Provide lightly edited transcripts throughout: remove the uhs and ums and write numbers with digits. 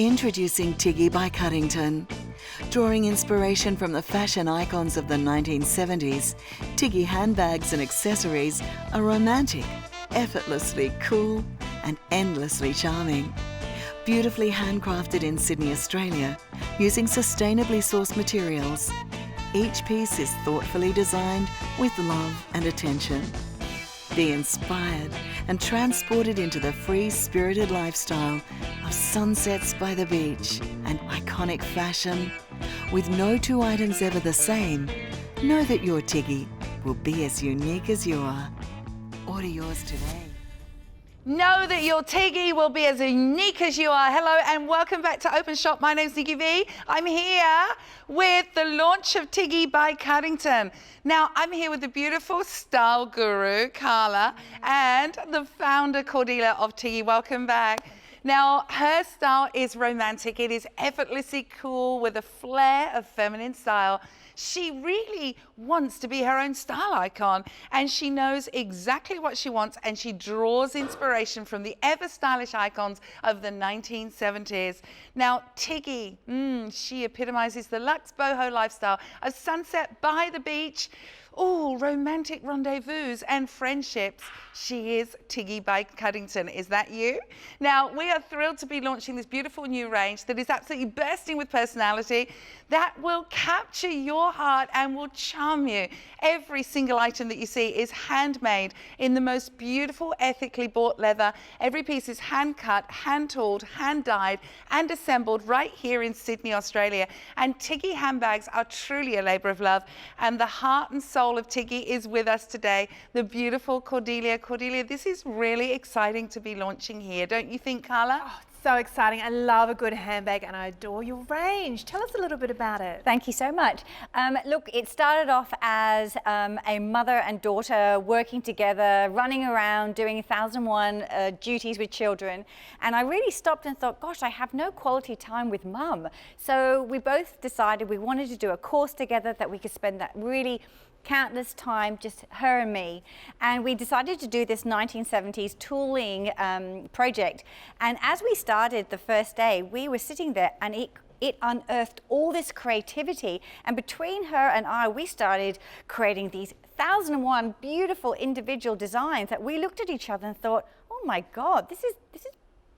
Introducing Tiggy by Cuddington. Drawing inspiration from the fashion icons of the 1970s, Tiggy handbags and accessories are romantic, effortlessly cool, and endlessly charming. Beautifully handcrafted in Sydney, Australia, using sustainably sourced materials. Each piece is thoughtfully designed with love and attention. Be inspired and transported into the free-spirited lifestyle of sunsets by the beach and iconic fashion. With no two items ever the same, know that your Tiggy will be as unique as you are. Order yours today. Know that your Tiggy will be as unique as you are. Hello and welcome back to Openshop. My name's Nikki V. I'm here with the launch of Tiggy by Cuddington. Now, I'm here with the beautiful style guru, Carla, and the founder, Cordelia, of Tiggy. Welcome back. Now, her style is romantic. It is effortlessly cool with a flair of feminine style. She really wants to be her own style icon, and she knows exactly what she wants, and she draws inspiration from the ever stylish icons of the 1970s. Now, Tiggy, she epitomizes the luxe boho lifestyle of sunset by the beach, romantic rendezvous and friendships. She is Tiggy by Cuddington. Is that you? Now, we are thrilled to be launching this beautiful new range that is absolutely bursting with personality, that will capture your heart and will charm you. Every single item that you see is handmade in the most beautiful, ethically bought leather. Every piece is hand cut, hand tooled, hand dyed and assembled right here in Sydney, Australia. And Tiggy handbags are truly a labour of love, and the heart and soul of Tiggy is with us today, the beautiful Cordelia. Cordelia, this is really exciting to be launching here, don't you think, Carla? Oh, it's so exciting. I love a good handbag and I adore your range. Tell us a little bit about it. Thank you so much. Look, it started off as a mother and daughter working together, running around, doing 1001 duties with children. And I really stopped and thought, gosh, I have no quality time with mum. So we both decided we wanted to do a course together that we could spend that really countless time, just her and me. And we decided to do this 1970s tooling project. And as we started the first day, we were sitting there and it unearthed all this creativity. And between her and I, we started creating these 1001 beautiful individual designs that we looked at each other and thought, oh my God, this is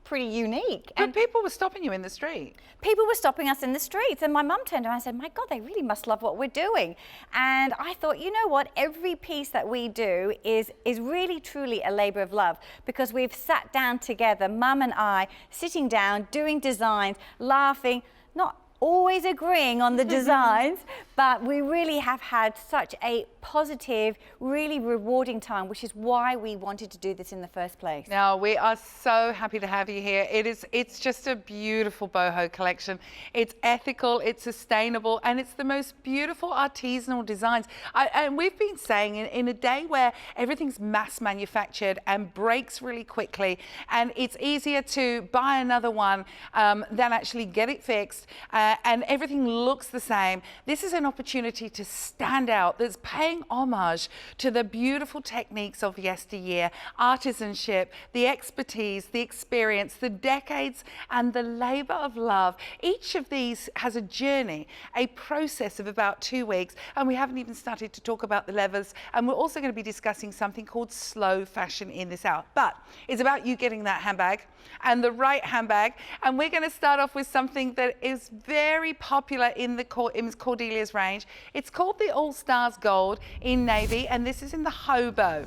pretty unique. And people were stopping you in the street. People were stopping us in the streets, and my mum turned around and said, my God, they really must love what we're doing. And I thought, you know what, every piece that we do is really truly a labour of love, because we've sat down together, mum and I, sitting down, doing designs, laughing, not always agreeing on the designs, but we really have had such a positive, really rewarding time, which is why we wanted to do this in the first place. Now, we are so happy to have you here. It's just a beautiful boho collection. It's ethical, it's sustainable, and it's the most beautiful artisanal designs. And we've been saying in a day where everything's mass manufactured and breaks really quickly, and it's easier to buy another one than actually get it fixed, and everything looks the same. This is an opportunity to stand out, that's paying homage to the beautiful techniques of yesteryear, artisanship, the expertise, the experience, the decades and the labour of love. Each of these has a journey, a process of about 2 weeks, and we haven't even started to talk about the levers, and we're also going to be discussing something called slow fashion in this hour. But it's about you getting that handbag and the right handbag, and we're going to start off with something that is very popular in Cordelia's range. It's called the All Stars Gold in navy, and this is in the hobo.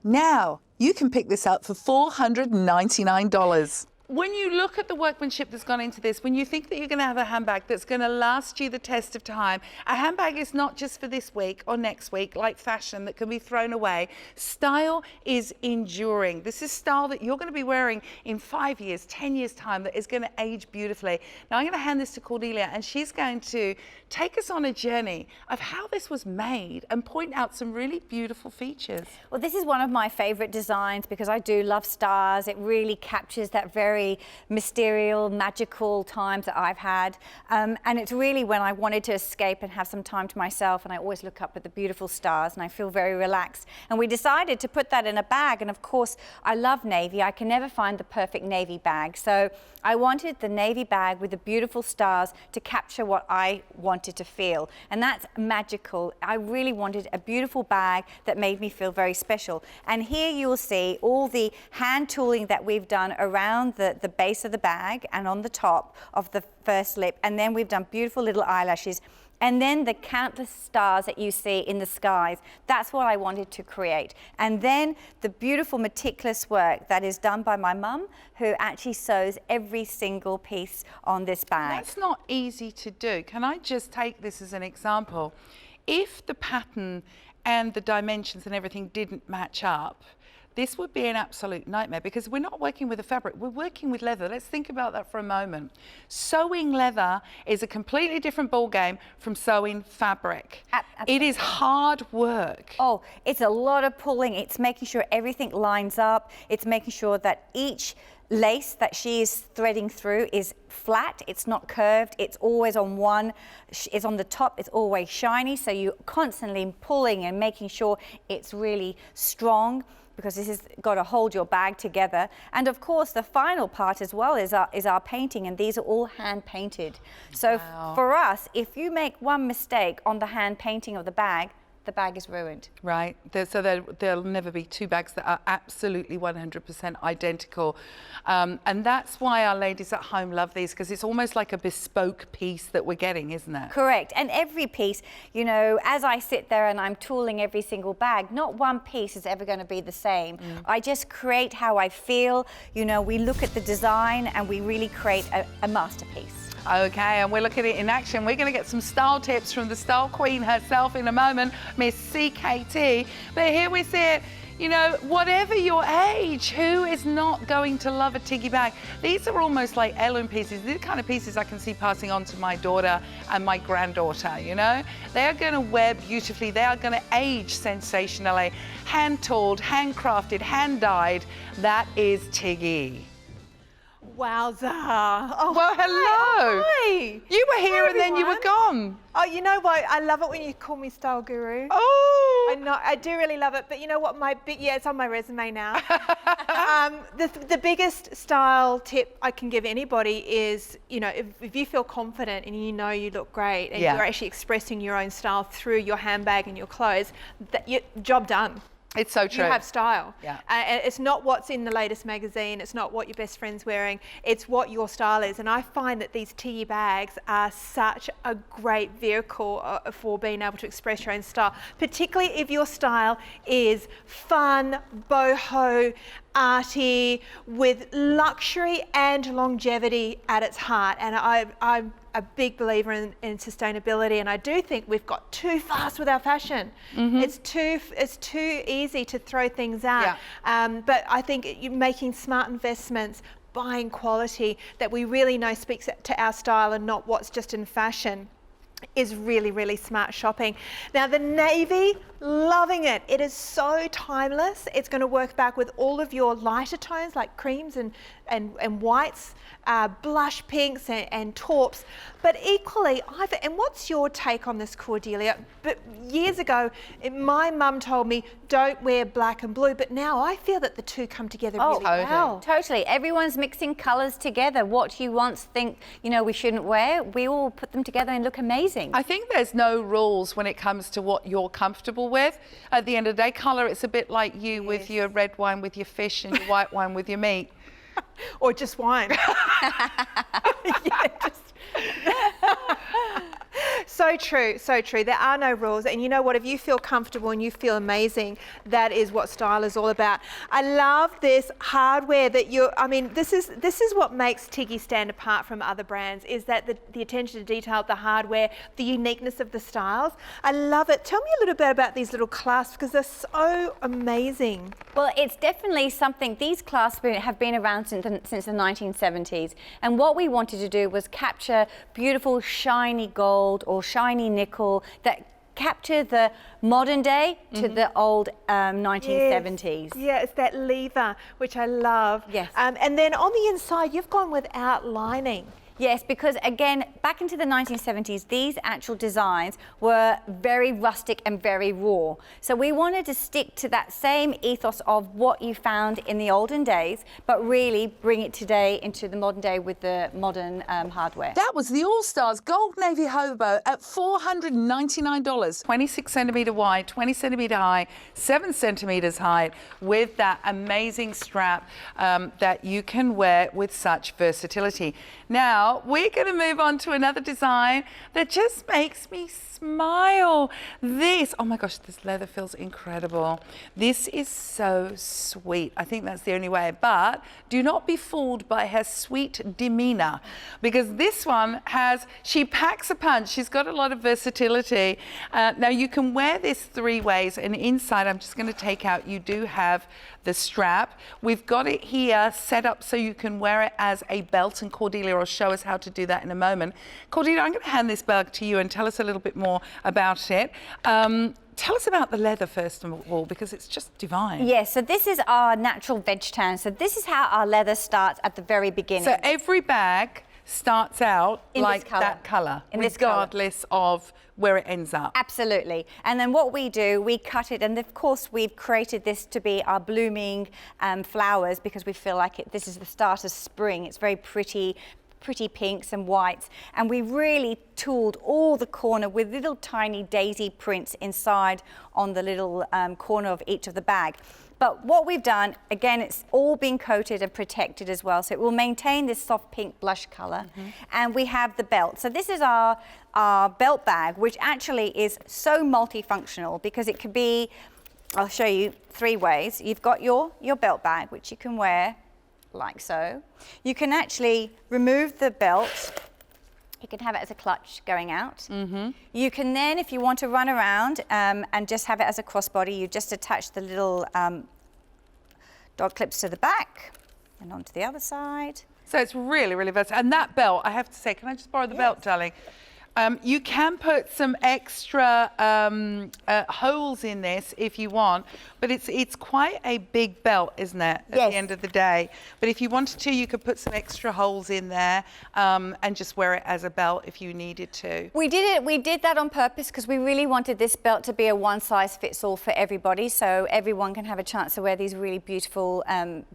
Now, you can pick this up for $499. When you look at the workmanship that's gone into this, when you think that you're going to have a handbag that's going to last you the test of time, a handbag is not just for this week or next week, like fashion that can be thrown away. Style is enduring. This is style that you're going to be wearing in 5 years, 10 years time, that is going to age beautifully. Now, I'm going to hand this to Cordelia, and she's going to take us on a journey of how this was made and point out some really beautiful features. Well, this is one of my favourite designs because I do love stars. It really captures that very very mysterious, magical times that I've had. And it's really when I wanted to escape and have some time to myself, and I always look up at the beautiful stars and I feel very relaxed. And we decided to put that in a bag, and of course I love navy. I can never find the perfect navy bag, so I wanted the navy bag with the beautiful stars to capture what I wanted to feel, and that's magical. I really wanted a beautiful bag that made me feel very special. And here you will see all the hand tooling that we've done around the base of the bag and on the top of the first lip, and then we've done beautiful little eyelashes. And then the countless stars that you see in the skies, that's what I wanted to create. And then the beautiful meticulous work that is done by my mum, who actually sews every single piece on this bag. That's not easy to do. Can I just take this as an example? If the pattern and the dimensions and everything didn't match up, this would be an absolute nightmare, because we're not working with a fabric, we're working with leather. Let's think about that for a moment. Sewing leather is a completely different ballgame from sewing fabric. It is hard work. Oh, it's a lot of pulling. It's making sure everything lines up. It's making sure that each lace that she is threading through is flat, it's not curved, it's always on one, it's on the top, it's always shiny, so you're constantly pulling and making sure it's really strong, because this has got to hold your bag together. And of course the final part as well is our painting, and these are all hand painted. So for us, if you make one mistake on the hand painting of the bag is ruined. Right, so there'll never be two bags that are absolutely 100% identical. And that's why our ladies at home love these, because it's almost like a bespoke piece that we're getting, isn't it? Correct, and every piece, you know, as I sit there and I'm tooling every single bag, not one piece is ever going to be the same. I just create how I feel, you know, we look at the design and we really create a masterpiece. Okay, and we're looking at it in action. We're going to get some style tips from the style queen herself in a moment, Miss CKT. But here we see it, you know, whatever your age, who is not going to love a Tiggy bag? These are almost like heirloom pieces. These are the kind of pieces I can see passing on to my daughter and my granddaughter, you know? They are going to wear beautifully. They are going to age sensationally. Hand-tooled, handcrafted, hand-dyed. That is Tiggy. Wowza. Oh, Well, hello. Hi. You were here and then you were gone. Oh, you know what? I love it when you call me style guru. Oh. I know, I do really love it. But you know what? It's on my resume now. The biggest style tip I can give anybody is, you know, if you feel confident and you know you look great and you're actually expressing your own style through your handbag and your clothes, job done. It's so true. You have style. Yeah. And it's not what's in the latest magazine. It's not what your best friend's wearing. It's what your style is. And I find that these Tiggy bags are such a great vehicle for being able to express your own style, particularly if your style is fun, boho, arty, with luxury and longevity at its heart. And I'm a big believer in sustainability, and I do think we've got too fast with our fashion. It's too easy to throw things out. But I think making smart investments, buying quality that we really know speaks to our style and not what's just in fashion, is really, really smart shopping. Now the navy, loving it. It is so timeless. It's going to work back with all of your lighter tones like creams and whites, blush pinks and taupes. But equally, and what's your take on this, Cordelia? But years ago, my mum told me, don't wear black and blue, but now I feel that the two come together really well. Totally. Everyone's mixing colours together. What you once think, you know, we shouldn't wear, we all put them together and look amazing. I think there's no rules when it comes to what you're comfortable with. At the end of the day, colour, it's a bit like you with your red wine with your fish and your white wine with your meat. Or just wine. So true, so true. There are no rules. And you know what? If you feel comfortable and you feel amazing, that is what style is all about. I love this hardware that this is what makes Tiggy stand apart from other brands, is that the attention to detail, the hardware, the uniqueness of the styles. I love it. Tell me a little bit about these little clasps, because they're so amazing. Well, it's definitely something, these clasps have been around since the 1970s. And what we wanted to do was capture beautiful shiny gold or shiny nickel that capture the modern day to the old 1970s. Yeah, it's that leather, which I love. Yes. And then on the inside, you've gone without lining. Yes, because again, back into the 1970s, these actual designs were very rustic and very raw. So we wanted to stick to that same ethos of what you found in the olden days, but really bring it today into the modern day with the modern hardware. That was the All-Stars Gold Navy Hobo at $499. 26 centimetre wide, 20 centimetre high, 7 centimetres high, with that amazing strap that you can wear with such versatility. Now, we're going to move on to another design that just makes me smile. This, oh my gosh, this leather feels incredible. This is so sweet. I think that's the only way, but do not be fooled by her sweet demeanor, because this one she packs a punch. She's got a lot of versatility. Now you can wear this 3 ways, and inside, I'm just going to take out, you do have the strap. We've got it here set up so you can wear it as a belt, and Cordelia will show us how to do that in a moment. Cordelia, I'm going to hand this bag to you and tell us a little bit more about it. Tell us about the leather first of all, because it's just divine. Yes, so this is our natural veg tan. So this is how our leather starts at the very beginning. So every bag starts out In like this colour. that colour, In this colour. regardless of where it ends up. Absolutely. And then what we do, we cut it, and of course we've created this to be our blooming flowers, because we feel like this is the start of spring. It's very pretty pinks and whites, and we really tooled all the corner with little tiny daisy prints inside on the little corner of each of the bag. But what we've done, again, it's all been coated and protected as well, so it will maintain this soft pink blush colour. And we have the belt. So this is our belt bag, which actually is so multifunctional, because it could be, I'll show you 3 ways. You've got your belt bag, which you can wear like so. You can actually remove the belt. You can have it as a clutch going out. You can then, if you want to run around and just have it as a crossbody, you just attach the little dog clips to the back and onto the other side. So it's really, really versatile. And that belt, I have to say, can I just borrow the belt, darling? You can put some extra holes in this if you want, but it's quite a big belt, isn't it, at the end of the day? But if you wanted to, you could put some extra holes in there and just wear it as a belt if you needed to. We did that on purpose because we really wanted this belt to be a one-size-fits-all for everybody, so everyone can have a chance to wear these really beautiful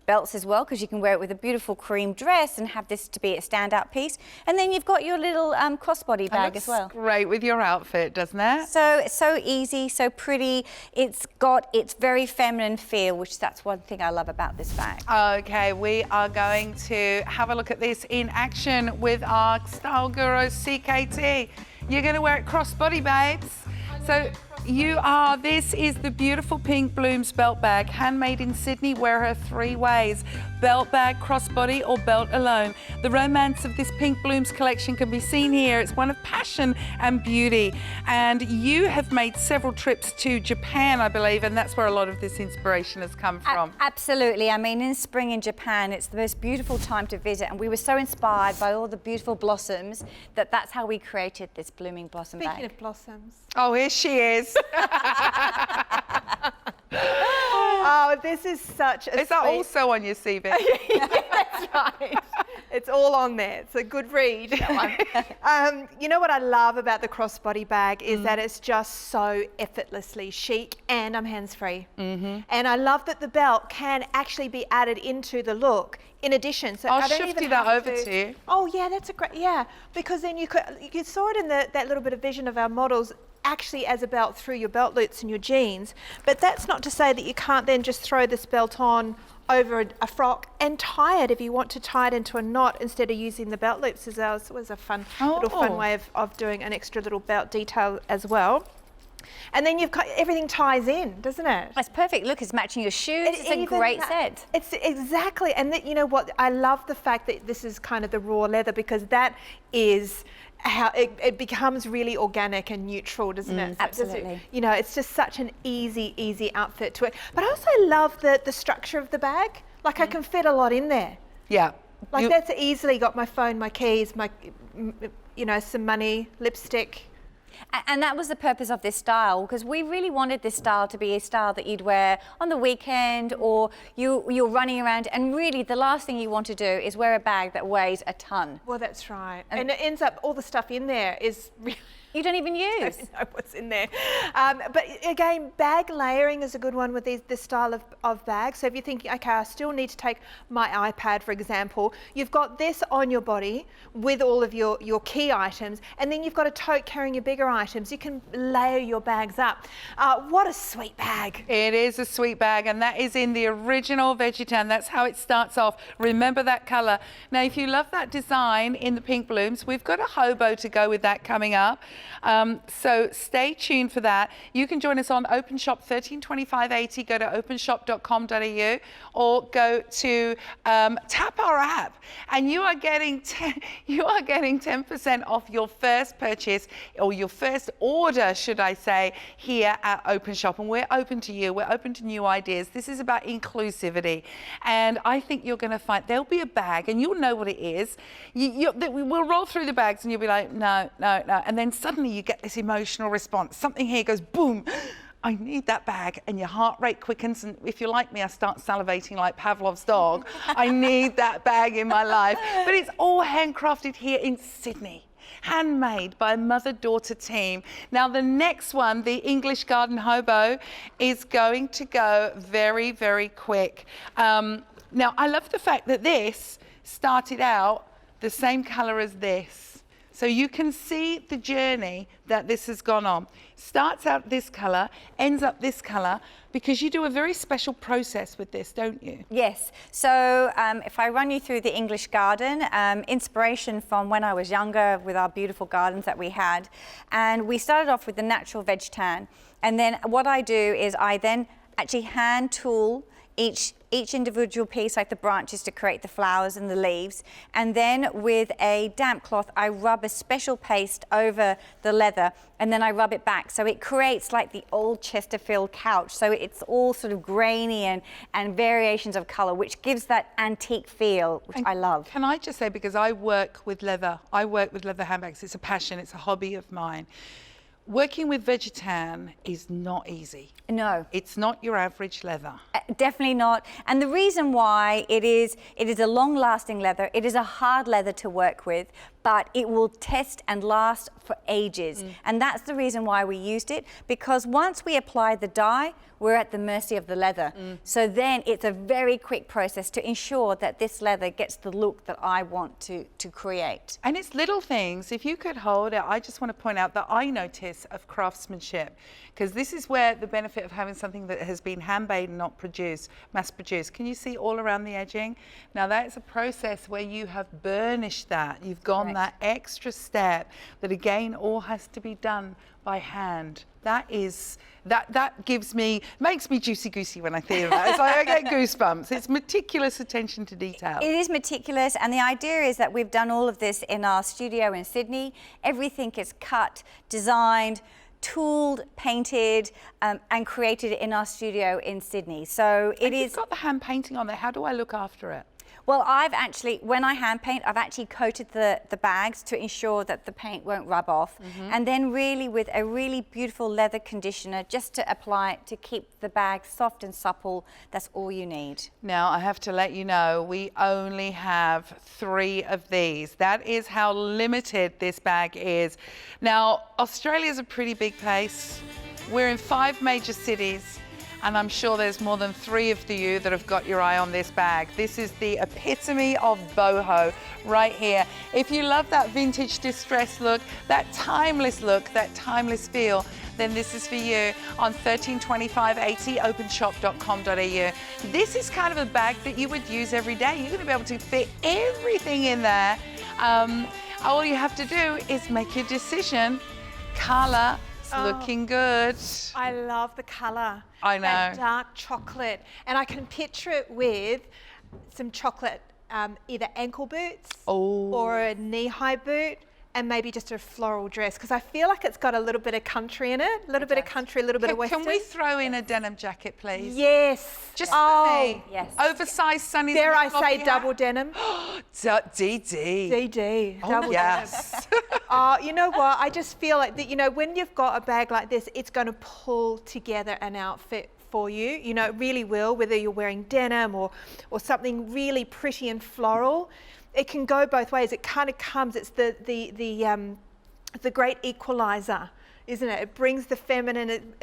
belts as well, because you can wear it with a beautiful cream dress and have this to be a standout piece. And then you've got your little crossbody bag as well. Great with your outfit, doesn't it? So it's so easy, so pretty. It's got its very feminine feel, which that's one thing I love about this bag. Okay, we are going to have a look at this in action with our style guru CKT. You're going to wear it crossbody, babes. So this is the beautiful Pink Blooms belt bag, handmade in Sydney. Wear her 3 ways: belt bag, crossbody, or belt alone. The romance of this Pink Blooms collection can be seen here. It's one of passion and beauty. And you have made several trips to Japan, I believe, and that's where a lot of this inspiration has come from. Absolutely. I mean, in spring in Japan, it's the most beautiful time to visit, and we were so inspired by all the beautiful blossoms that's how we created this blooming blossom bag. Speaking of blossoms. Oh, here she is. Oh, this is such a Is that also on your CV? Yeah, that's right. It's all on there. It's a good read. You know what I love about the crossbody bag is that it's just so effortlessly chic, and I'm hands-free. And I love that the belt can actually be added into the look in addition. So I'll shift that over to you. Oh yeah, that's a great, because then you saw it in that little bit of vision of our models, actually as a belt through your belt loops and your jeans. But that's not to say that you can't then just throw this belt on over a frock and tie it if you want to tie it into a knot instead of using the belt loops as well. It was a fun little fun way of doing an extra little belt detail as well. And then you've got everything ties in, doesn't it? It's perfect. Look, it's matching your shoes. It's a great set. It's exactly, and you know what? I love the fact that this is kind of the raw leather, because that is how it becomes really organic and neutral, doesn't it? So absolutely. It's just such an easy outfit to it. But I also love the structure of the bag. Like I can fit a lot in there. Yeah. Like that's easily got my phone, my keys, my some money, lipstick. And that was the purpose of this style, because we really wanted this style to be a style that you'd wear on the weekend, or you're running around, and really the last thing you want to do is wear a bag that weighs a ton. Well, that's right. And it ends up, all the stuff in there is really... You don't even use. I don't know what's in there. But again, bag layering is a good one with this style of bag. So if you're thinking, okay, I still need to take my iPad, for example, you've got this on your body with all of your key items, and then you've got a tote carrying your bigger items. You can layer your bags up. What a sweet bag. It is a sweet bag, and that is in the original Veggie Tan. That's how it starts off. Remember that colour. Now, if you love that design in the pink blooms, we've got a hobo to go with that coming up. So stay tuned for that. You can join us on Openshop 132580. Go to openshop.com.au or go to tap our app, and you are getting 10% off your first purchase, or your first order, should I say, here at Openshop. And we're open to you. We're open to new ideas. This is about inclusivity, and I think you're going to find there'll be a bag, and you'll know what it is. We'll roll through the bags, and you'll be like, no, no, no, and then suddenly you get this emotional response. Something here goes boom. I need that bag, and your heart rate quickens, and if you're like me, I start salivating like Pavlov's dog. I need that bag in my life. But it's all handcrafted here in Sydney. Handmade by a mother-daughter team. Now the next one, the English Garden Hobo, is going to go very, very quick. Now I love the fact that this started out the same colour as this. So you can see the journey that this has gone on. Starts out this colour, ends up this colour, because you do a very special process with this, don't you? Yes. So if I run you through the English garden, inspiration from when I was younger with our beautiful gardens that we had. And we started off with the natural veg tan. And then what I do is I then actually hand tool each individual piece, like the branches, to create the flowers and the leaves. And then with a damp cloth, I rub a special paste over the leather, and then I rub it back. So it creates like the old Chesterfield couch. So it's all sort of grainy and variations of color, which gives that antique feel, which I love. Can I just say, because I work with leather handbags, it's a passion, it's a hobby of mine. Working with Veggie Tan is not easy. No. It's not your average leather. Definitely not. And the reason why it is a long-lasting leather. It is a hard leather to work with, but it will test and last for ages. And that's the reason why we used it, because once we apply the dye, we're at the mercy of the leather. So then it's a very quick process to ensure that this leather gets the look that I want to create. And it's little things. If you could hold it, I just want to point out that I notice of craftsmanship, because this is where the benefit of having something that has been handmade and not mass produced. Can you see all around the edging? Now that's a process where you have burnished that. You've gone that extra step that again all has to be done by hand. That makes me juicy goosey when I think of that. It's like I get goosebumps. It's meticulous attention to detail. It is meticulous, and the idea is that we've done all of this in our studio in Sydney. Everything is cut, designed, tooled, painted, and created in our studio in Sydney. So You've got the hand painting on there. How do I look after it? Well, when I hand paint, I've actually coated the bags to ensure that the paint won't rub off. And then really with a really beautiful leather conditioner just to apply it to keep the bag soft and supple. That's all you need. Now, I have to let you know, we only have 3 of these. That is how limited this bag is. Now, Australia's a pretty big place. We're in 5 major cities. And I'm sure there's more than 3 of you that have got your eye on this bag. This is the epitome of boho right here. If you love that vintage distressed look, that timeless feel, then this is for you on 132580 openshop.com.au. This is kind of a bag that you would use every day. You're going to be able to fit everything in there. All you have to do is make your decision. Colour. Looking good. I love the colour. I know. That dark chocolate. And I can picture it with some chocolate, either ankle boots or a knee-high boot, and maybe just a floral dress, because I feel like it's got a little bit of country in it, a little bit of country, a little bit of western. Can we throw in a denim jacket, please? Yes. Just for me. Yes. Oversized sunnies. Dare I say double denim? DD. DD. Oh, Double yes. denim. Oh, you know what? I just feel like that, you know, when you've got a bag like this, it's going to pull together an outfit for you. You know, it really will, whether you're wearing denim or something really pretty and floral. It can go both ways. It kind of comes, it's the great equalizer, isn't it? It brings the feminine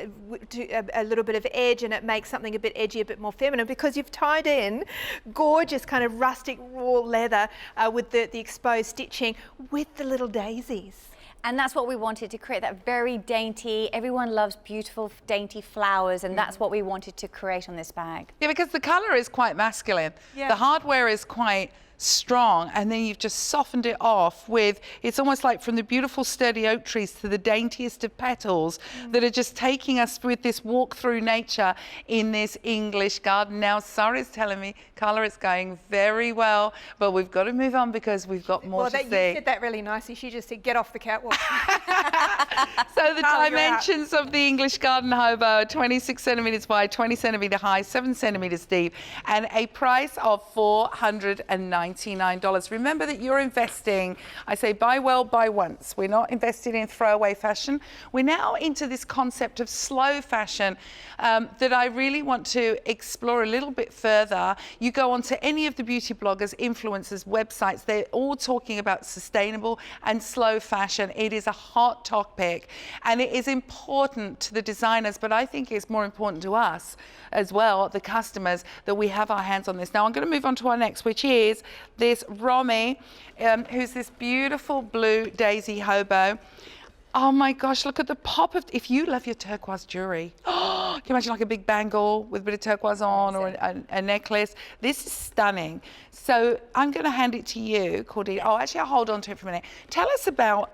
to a little bit of edge, and it makes something a bit edgy, a bit more feminine, because you've tied in gorgeous kind of rustic raw leather with the exposed stitching with the little daisies. And that's what we wanted, to create that very dainty, everyone loves beautiful, dainty flowers, and that's what we wanted to create on this bag. Yeah, because the colour is quite masculine. Yeah. The hardware is quite strong, and then you've just softened it off with, it's almost like from the beautiful sturdy oak trees to the daintiest of petals that are just taking us with this walk through nature in this English garden. Now, Sari's telling me colour is going very well, but we've got to move on because we've got more to see. You said that really nicely. She just said, get off the catwalk. So the Carla, you're dimensions of the English garden hobo are 26 centimetres wide, 20 centimetre high, 7 centimetres deep, and a price of $499. Remember that you're investing, I say buy well, buy once. We're not invested in throwaway fashion. We're now into this concept of slow fashion that I really want to explore a little bit further. You go onto any of the beauty bloggers, influencers, websites, they're all talking about sustainable and slow fashion. It is a hot topic, and it is important to the designers, but I think it's more important to us as well, the customers, that we have our hands on this. Now I'm going to move on to our next, which is this Romy, who's this beautiful blue daisy hobo. Oh my gosh, look at the pop of, if you love your turquoise jewelry, can you imagine like a big bangle with a bit of turquoise on, or a necklace? This is stunning. So I'm going to hand it to you, Cordelia. Oh, actually, I'll hold on to it for a minute. Tell us about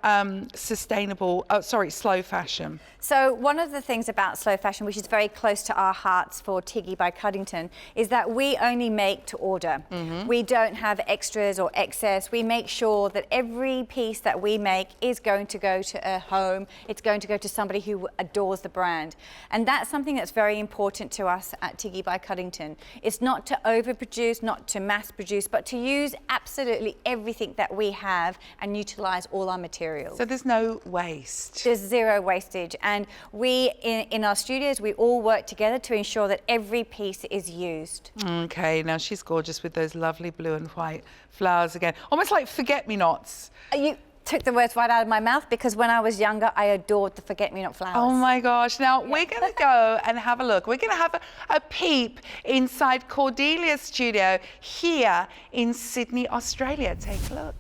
slow fashion. So one of the things about slow fashion, which is very close to our hearts for Tiggy by Cuddington, is that we only make to order. We don't have extras or excess. We make sure that every piece that we make is going to go to a home. It's going to go to somebody who adores the brand. And that's something that's very important to us at Tiggy by Cuddington. It's not to overproduce, not to mass produce, but to use absolutely everything that we have and utilize all our materials. So there's no waste. There's zero wastage. And we, in our studios, we all work together to ensure that every piece is used. Okay, now she's gorgeous with those lovely blue and white flowers again. Almost like forget-me-nots. You took the words right out of my mouth, because when I was younger, I adored the forget-me-not flowers. Oh my gosh. Now we're going to go and have a look. We're going to have a peep inside Cordelia's studio here in Sydney, Australia. Take a look.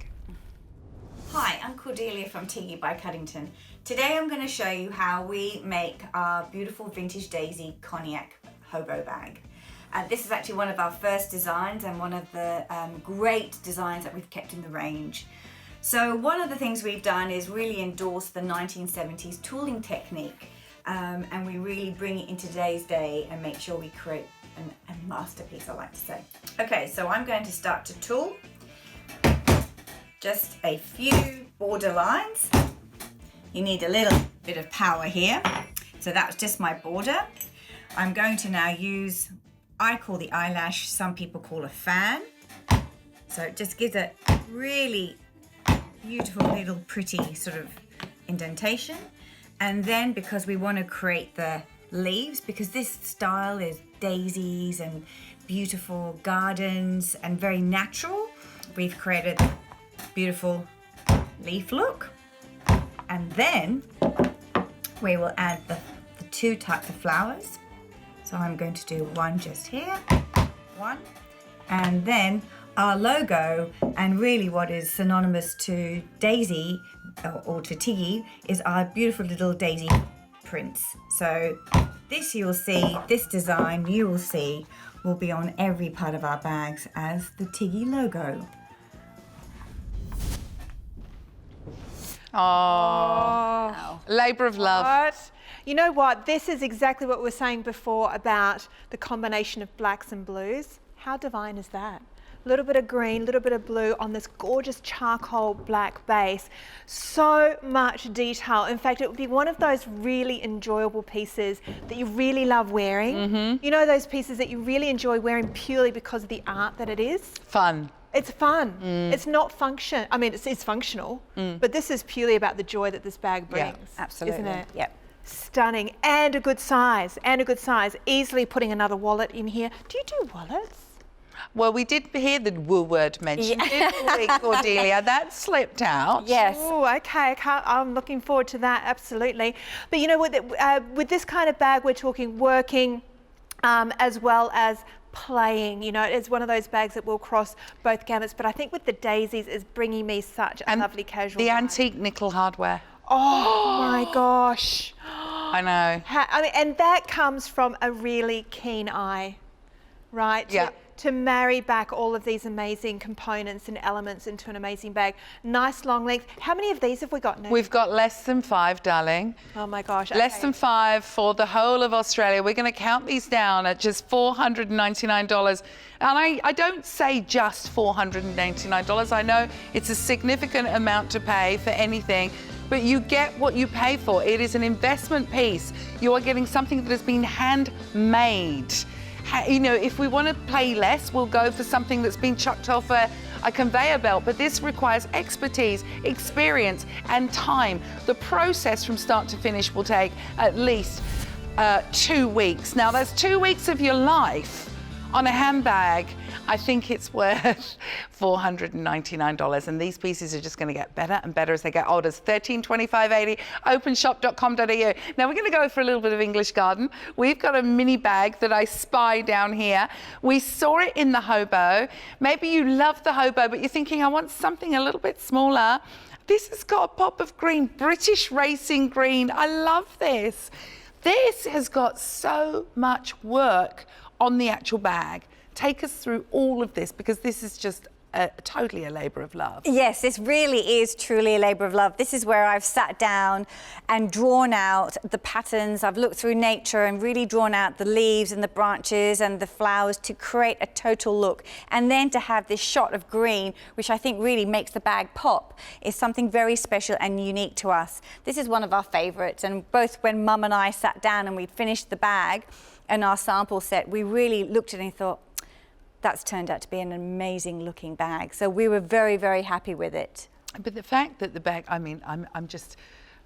Hi, I'm Cordelia from Tiggy by Cuddington. Today I'm going to show you how we make our beautiful vintage daisy cognac hobo bag. This is actually one of our first designs, and one of the great designs that we've kept in the range. So one of the things we've done is really endorse the 1970s tooling technique, and we really bring it into today's day and make sure we create a masterpiece, I like to say. Okay, so I'm going to start to tool just a few border lines. You need a little bit of power here. So that's just my border. I'm going to now use, I call the eyelash, some people call a fan. So it just gives a really beautiful little pretty sort of indentation. And then, because we want to create the leaves, because this style is daisies and beautiful gardens and very natural, we've created a beautiful leaf look. And then we will add the two types of flowers. So I'm going to do one just here, one, and then our logo, and really what is synonymous to Daisy or to Tiggy is our beautiful little daisy prints. So this you will see, this design you will see will be on every part of our bags as the Tiggy logo. Oh, labour of love. What? You know what? This is exactly what we were saying before about the combination of blacks and blues. How divine is that? a little bit of green, a little bit of blue on this gorgeous charcoal black base. So much detail. In fact, it would be one of those really enjoyable pieces that you really love wearing. You know, those pieces that you really enjoy wearing purely because of the art that it is? Fun. It's fun. It's not function. I mean, it's functional, but this is purely about the joy that this bag brings. Absolutely. Isn't it? Yep. Stunning, and a good size, Easily putting another wallet in here. Do you do wallets? Well, we did hear the wool word mentioned, didn't we, Cordelia? That slipped out. Yes. Oh, okay. I'm looking forward to that, absolutely. But you know, with this kind of bag, we're talking working as well as playing. You know, it's one of those bags that will cross both gamuts. But I think with the daisies is bringing me such a lovely casual The vibe. antique nickel hardware. Oh my gosh. I know. I mean, and that comes from a really keen eye, right? Yeah. To marry back all of these amazing components and elements into an amazing bag. Nice long length. How many of these have we got now? We've got less than 5, darling. Oh my gosh. Less okay. than 5 for the whole of Australia. We're going to count these down at just $499. And I don't say just $499. I know it's a significant amount to pay for anything, but you get what you pay for. It is an investment piece. You are getting something that has been handmade. You know, if we want to pay less, we'll go for something that's been chucked off a conveyor belt, but this requires expertise, experience, and time. The process from start to finish will take at least 2 weeks. Now, that's 2 weeks of your life on a handbag. I think it's worth $499, and these pieces are just going to get better and better as they get older. It's $13.25.80, openshop.com.au. Now we're going to go for a little bit of English garden. We've got a mini bag that I spy down here. We saw it in the hobo. Maybe you love the hobo, but you're thinking, I want something a little bit smaller. This has got a pop of green, British racing green. I love this. This has got so much work on the actual bag. Take us through all of this, because this is just totally a labour of love. Yes, this really is truly a labour of love. This is where I've sat down and drawn out the patterns. I've looked through nature and really drawn out the leaves and the branches and the flowers to create a total look. And then to have this shot of green, which I think really makes the bag pop, is something very special and unique to us. This is one of our favourites, and both when Mum and I sat down and we'd finished the bag and our sample set, we really looked at it and thought, that's turned out to be an amazing looking bag. So we were very, very happy with it. But the fact that the bag, I mean, I'm just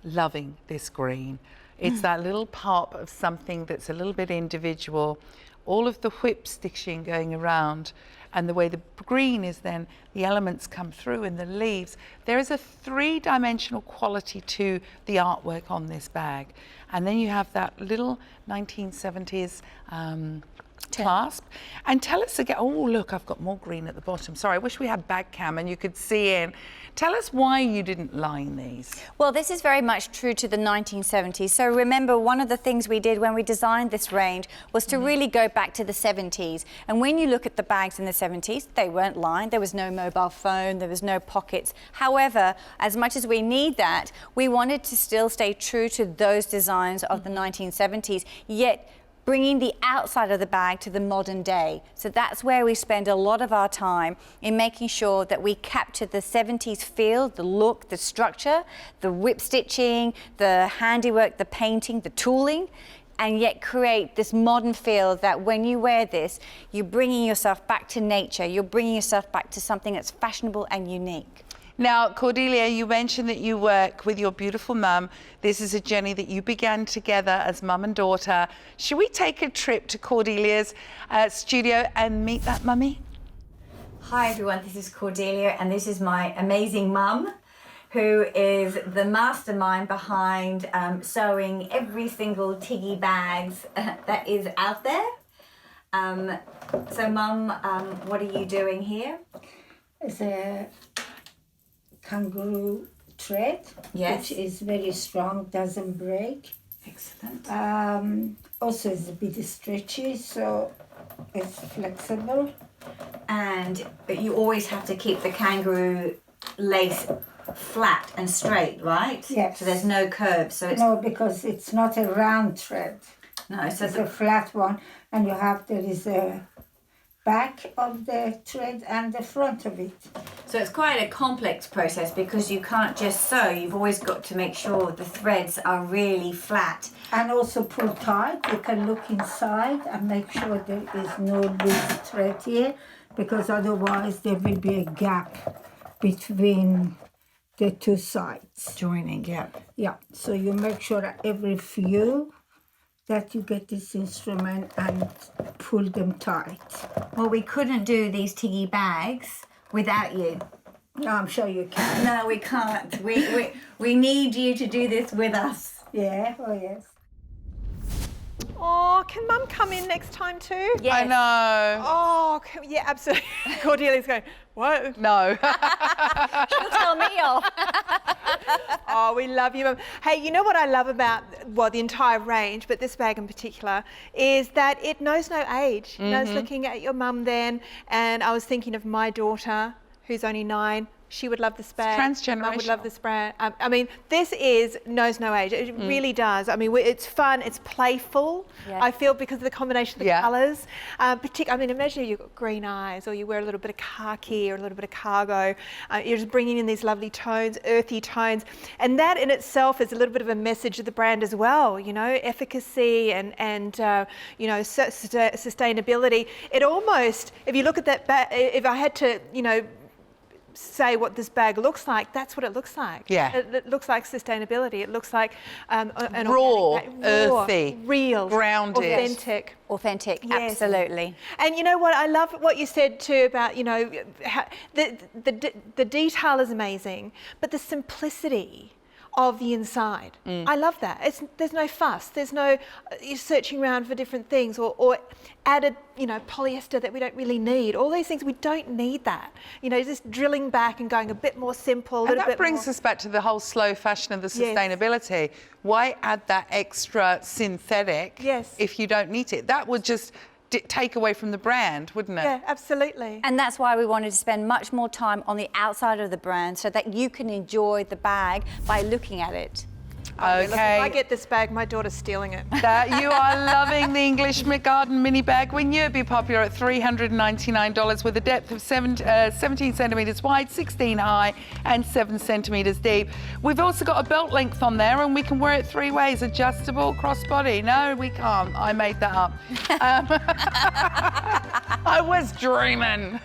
loving this green. It's that little pop of something that's a little bit individual. All of the whip stitching going around, and the way the green is then, the elements come through in the leaves. There is a 3-dimensional quality to the artwork on this bag. And then you have that little 1970s clasp. And tell us again, oh look, I've got more green at the bottom. Sorry, I wish we had bag cam and you could see in. Tell us why you didn't line these. Well, this is very much true to the 1970s. So remember, one of the things we did when we designed this range was to really go back to the 70s. And when you look at the bags in the 70s, they weren't lined. There was no mobile phone, there was no pockets. However, as much as we need that, we wanted to still stay true to those designs of the 1970s, yet bringing the outside of the bag to the modern day. So that's where we spend a lot of our time, in making sure that we capture the 70s feel, the look, the structure, the whip stitching, the handiwork, the painting, the tooling, and yet create this modern feel that when you wear this, you're bringing yourself back to nature, you're bringing yourself back to something that's fashionable and unique. Now, Cordelia, you mentioned that you work with your beautiful mum. This is a journey that you began together as mum and daughter. Should we take a trip to Cordelia's studio and meet that mummy? Hi everyone, this is Cordelia, and this is my amazing mum, who is the mastermind behind sewing every single Tiggy bags that is out there. So Mum, what are you doing here? It's a kangaroo thread, Yes. which is very strong, doesn't break. Excellent. Also it's a bit stretchy, so it's flexible. But you always have to keep the kangaroo lace flat and straight, right? Yes. So there's no curve. So it's No, because it's not a round thread. no. So It's a flat one, and there is a back of the thread and the front of it. So it's quite a complex process because you can't just sew. You've always got to make sure the threads are really flat. And also pull tight. You can look inside and make sure there is no loose thread here, because otherwise there will be a gap between the two sides. Joining, yeah. Yeah, so you make sure that every few that you get this instrument and pull them tight. Well, we couldn't do these Tiggy bags without you. No, I'm sure you can. No, we can't. We need you to do this with us. Yeah, oh yes. Oh, can Mum come in next time too? Yes. I know. Oh, yeah, absolutely. Cordelia's going, what? No. She'll tell me off. Oh, we love you, Mum. Hey, you know what I love about, well, the entire range, but this bag in particular, is that it knows no age. I was looking at your mum then, and I was thinking of my daughter, who's only 9. She would love this bag. Mum would love this brand. I mean, this knows no age. It really does. I mean, it's fun. It's playful. Yes. I feel because of the combination of the colours. I mean, imagine if you've got green eyes, or you wear a little bit of khaki or a little bit of cargo. You're just bringing in these lovely tones, earthy tones, and that in itself is a little bit of a message of the brand as well. You know, efficacy and you know, sustainability. It almost, if you look at that bag, if I had to, you know, say what this bag looks like, that's what it looks like. Yeah. It looks like sustainability. It looks like an Raw, organic bag. Raw, earthy, real, grounded. authentic. Authentic, Yes. absolutely. And you know what? I love what you said too about, you know, the detail is amazing, but the simplicity of the inside. I love that. There's no fuss. There's no you're searching around for different things or added, you know, polyester that we don't really need. All these things, we don't need that. You know, just drilling back and going a bit more simple, a little And bit that brings more. us back to the whole slow fashion of the Yes. sustainability. Why add that extra synthetic if you don't need it? That would just take away from the brand, wouldn't it? Yeah, absolutely. And that's why we wanted to spend much more time on the outside of the brand so that you can enjoy the bag by looking at it. Okay. Look, if I get this bag, my daughter's stealing it. That you are loving the English Garden mini bag. We knew it'd be popular at $399 with a depth of 17 centimetres wide, 16 high and 7 centimetres deep. We've also got a belt length on there and we can wear it 3 ways, adjustable, crossbody. No, we can't. I made that up. I was dreaming.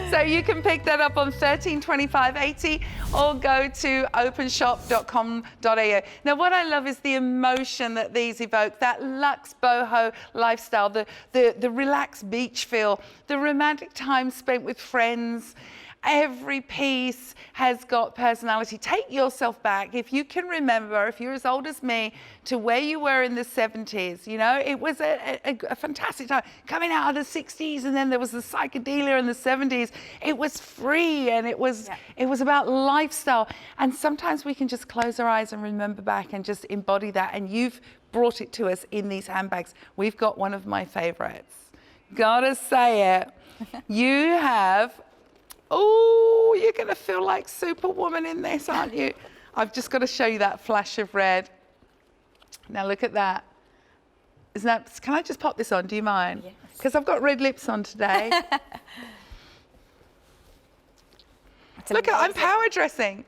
So you can pick that up on $13.25.80 or go to openshop.com.au. Now, what I love is the emotion that these evoke, that luxe boho lifestyle, the relaxed beach feel, the romantic time spent with friends. Every piece has got personality. Take yourself back, if you can remember, if you're as old as me, to where you were in the 70s. You know, it was a fantastic time. Coming out of the 60s, and then there was the psychedelia in the 70s. It was free, and it was about lifestyle. And sometimes we can just close our eyes and remember back and just embody that. And you've brought it to us in these handbags. We've got one of my favorites. Gotta say it. You have... Oh, you're going to feel like Superwoman in this, aren't you? I've just got to show you that flash of red. Now look at that. Isn't that? Can I just pop this on? Do you mind? Yes. Because I've got red lips on today. Look, I'm power dressing.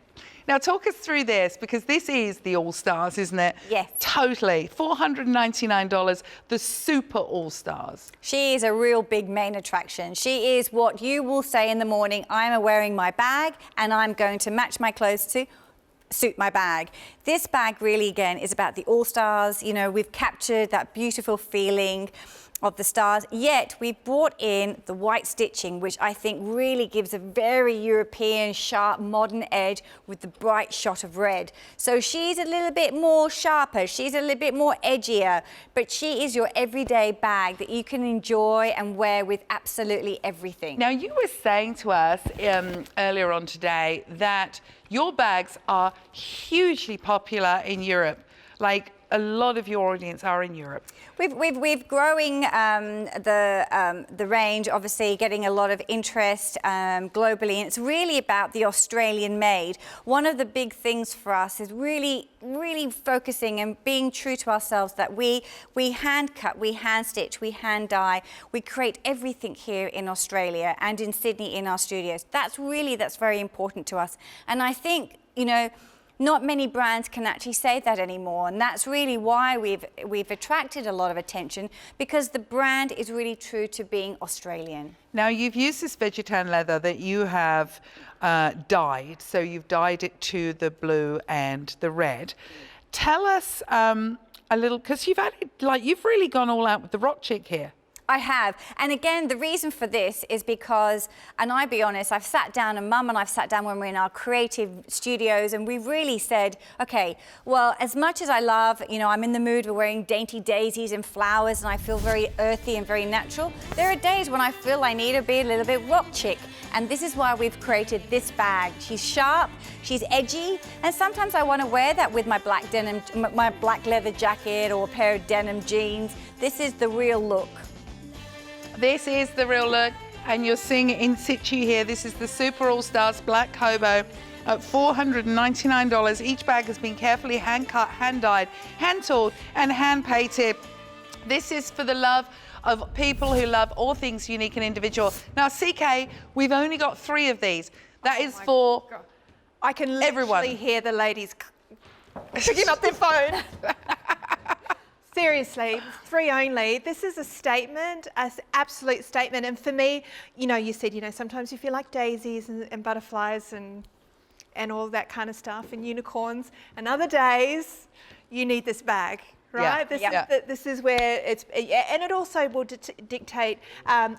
Now talk us through this, because this is the All-Stars, isn't it? Yes. Totally. $499, the Super All-Stars. She is a real big main attraction. She is what you will say in the morning, I'm wearing my bag and I'm going to match my clothes to suit my bag. This bag really, again, is about the All-Stars. You know, we've captured that beautiful feeling of the stars, yet we brought in the white stitching, which I think really gives a very European, sharp, modern edge with the bright shot of red. So she's a little bit more sharper, she's a little bit more edgier, but she is your everyday bag that you can enjoy and wear with absolutely everything. Now, you were saying to us earlier on today that your bags are hugely popular in Europe. Like, a lot of your audience are in Europe. We've growing the range, obviously getting a lot of interest globally, and it's really about the Australian made. One of the big things for us is really focusing and being true to ourselves, that we hand cut, we hand stitch, we hand dye, we create everything here in Australia and in Sydney in our studios. That's very important to us. And I think, you know, not many brands can actually say that anymore, and that's really why we've attracted a lot of attention, because the brand is really true to being Australian. Now, you've used this vegetan leather that you have dyed, so you've dyed it to the blue and the red. Tell us a little, because you've added, like, you've really gone all out with the rock chick here. I have. And again, the reason for this is because, and I'll be honest, I've sat down, and Mum and I've sat down when we're in our creative studios, and we've really said, okay, well, as much as I love, you know, I'm in the mood for wearing dainty daisies and flowers, and I feel very earthy and very natural, there are days when I feel I need to be a little bit rock chick. And this is why we've created this bag. She's sharp, she's edgy, and sometimes I want to wear that with my black denim, my black leather jacket or a pair of denim jeans. This is the real look. This is the real look, and you're seeing it in situ here. This is the Super All Stars Black Hobo at $499. Each bag has been carefully hand cut, hand dyed, hand tooled, and hand painted. This is for the love of people who love all things unique and individual. Now, CK, we've only got 3 of these. That is for God. I can literally everyone. hear the ladies picking up their phone. Seriously, 3 only. This is a statement, an absolute statement. And for me, you know, you said, you know, sometimes you feel like daisies and butterflies and all that kind of stuff and unicorns. And other days, you need this bag, right? This is where it's, and it also will dictate,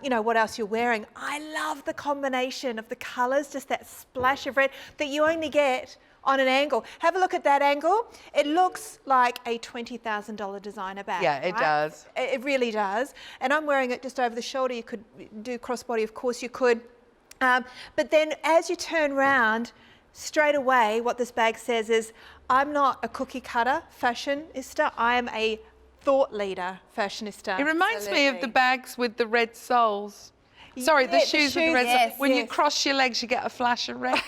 you know, what else you're wearing. I love the combination of the colours, just that splash of red that you only get on an angle. Have a look at that angle. It looks like a $20,000 designer bag. Yeah, it does. It really does. And I'm wearing it just over the shoulder. You could do crossbody, of course you could. But then as you turn round, straight away, what this bag says is, I'm not a cookie cutter fashionista. I am a thought leader fashionista. It reminds me of the bags with the red soles. Sorry, the shoes with the red soles. When you cross your legs, you get a flash of red.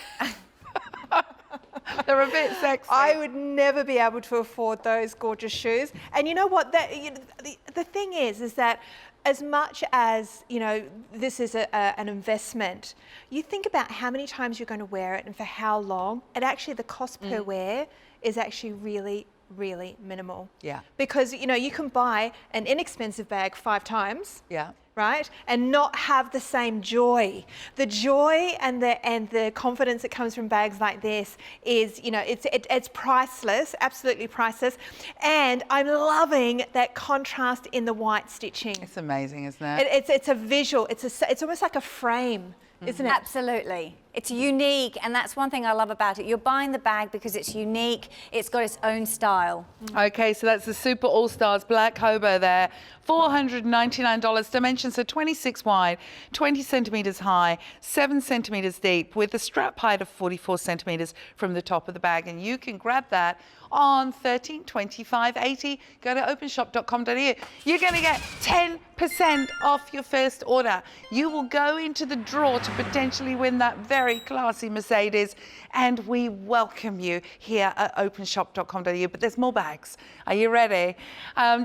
They're a bit sexy. I would never be able to afford those gorgeous shoes. And you know what? The thing is that as much as, you know, this is an investment, you think about how many times you're going to wear it and for how long. And actually, the cost per wear is actually really minimal. Yeah. Because, you know, you can buy an inexpensive bag 5 times. Yeah. Right? And not have the same joy. The joy and the confidence that comes from bags like this is, you know, it's priceless, absolutely priceless. And I'm loving that contrast in the white stitching. It's amazing, isn't it? It's a visual. It's almost like a frame, isn't it? Absolutely. It's unique, and that's one thing I love about it. You're buying the bag because it's unique. It's got its own style. Okay, so that's the Super All Stars Black Hobo there. $499. Dimensions are 26 wide, 20 centimetres high, 7 centimetres deep, with a strap height of 44 centimetres from the top of the bag. And you can grab that on 13, 25, 80. Go to openshop.com.au. You're going to get 10% off your first order. You will go into the draw to potentially win that very classy Mercedes, and we welcome you here at openshop.com.au. But there's more bags. Are you ready?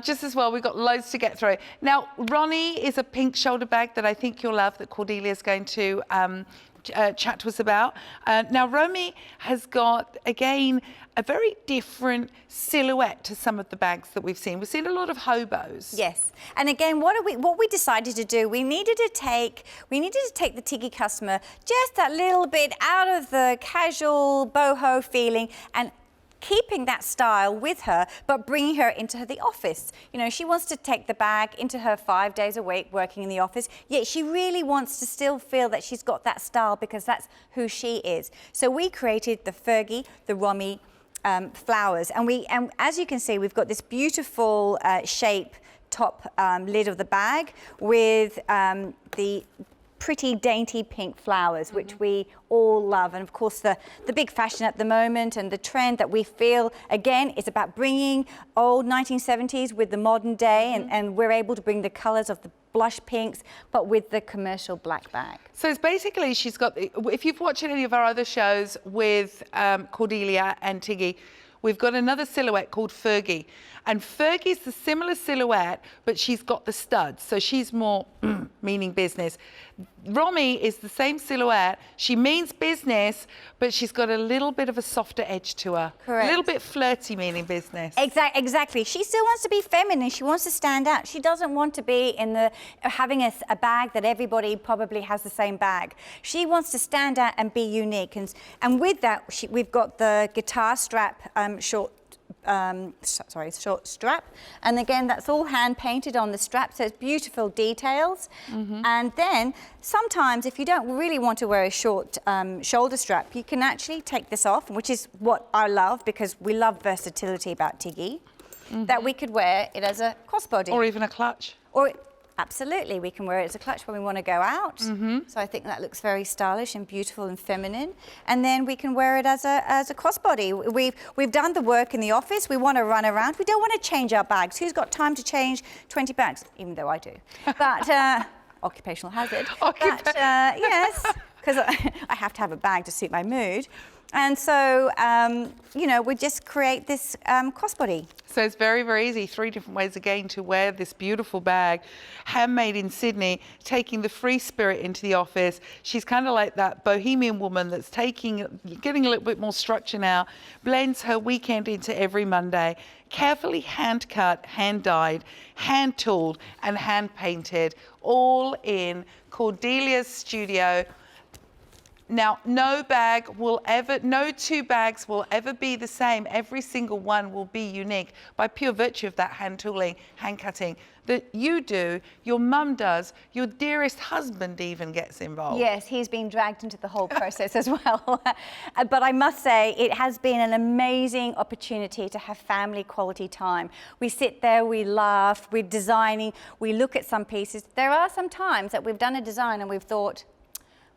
Just as well, we've got loads to get through. Now, Ronnie is a pink shoulder bag that I think you'll love, that Cordelia's going to chat to us about. Now, Romy has got, again, a very different silhouette to some of the bags that we've seen. We've seen a lot of hobos. Yes, and again, what we decided to do, we needed to take the Tiggy customer just a little bit out of the casual boho feeling and keeping that style with her, but bringing her into the office. You know, she wants to take the bag into her 5 days a week working in the office, yet she really wants to still feel that she's got that style because that's who she is. So we created the Fergie, the Romy flowers, and as you can see, we've got this beautiful shape top lid of the bag with the pretty dainty pink flowers, which we all love. And of course the big fashion at the moment and the trend that we feel, again, is about bringing old 1970s with the modern day, and we're able to bring the colors of the blush pinks, but with the commercial black bag. So it's basically, she's got, if you've watched any of our other shows with Cordelia and Tiggy, we've got another silhouette called Fergie. And Fergie's the similar silhouette, but she's got the studs. So she's more meaning business. Romy is the same silhouette. She means business, but she's got a little bit of a softer edge to her. Correct. A little bit flirty, meaning business. Exactly. She still wants to be feminine. She wants to stand out. She doesn't want to be in the having a bag that everybody probably has the same bag. She wants to stand out and be unique. And with that, we've got the guitar strap short strap, and again that's all hand painted on the strap, so it's beautiful details. And then sometimes if you don't really want to wear a short shoulder strap, you can actually take this off, which is what I love, because we love versatility about Tiggy, that we could wear it as a crossbody. Or even a clutch. Absolutely, we can wear it as a clutch when we want to go out. So I think that looks very stylish and beautiful and feminine. And then we can wear it as a crossbody. We've done the work in the office. We want to run around. We don't want to change our bags. Who's got time to change 20 bags? Even though I do. But occupational hazard. But yes, because I have to have a bag to suit my mood. And so, you know, we just create this crossbody. So it's very, very easy. 3 different ways again to wear this beautiful bag, handmade in Sydney, taking the free spirit into the office. She's kind of like that bohemian woman that's getting a little bit more structure now, blends her weekend into every Monday, carefully hand cut, hand dyed, hand tooled and hand painted, all in Cordelia's studio. Now, no two bags will ever be the same. Every single one will be unique by pure virtue of that hand tooling, hand cutting that you do, your mum does, your dearest husband even gets involved. Yes, he's been dragged into the whole process as well. But I must say, it has been an amazing opportunity to have family quality time. We sit there, we laugh, we're designing, we look at some pieces. There are some times that we've done a design and we've thought,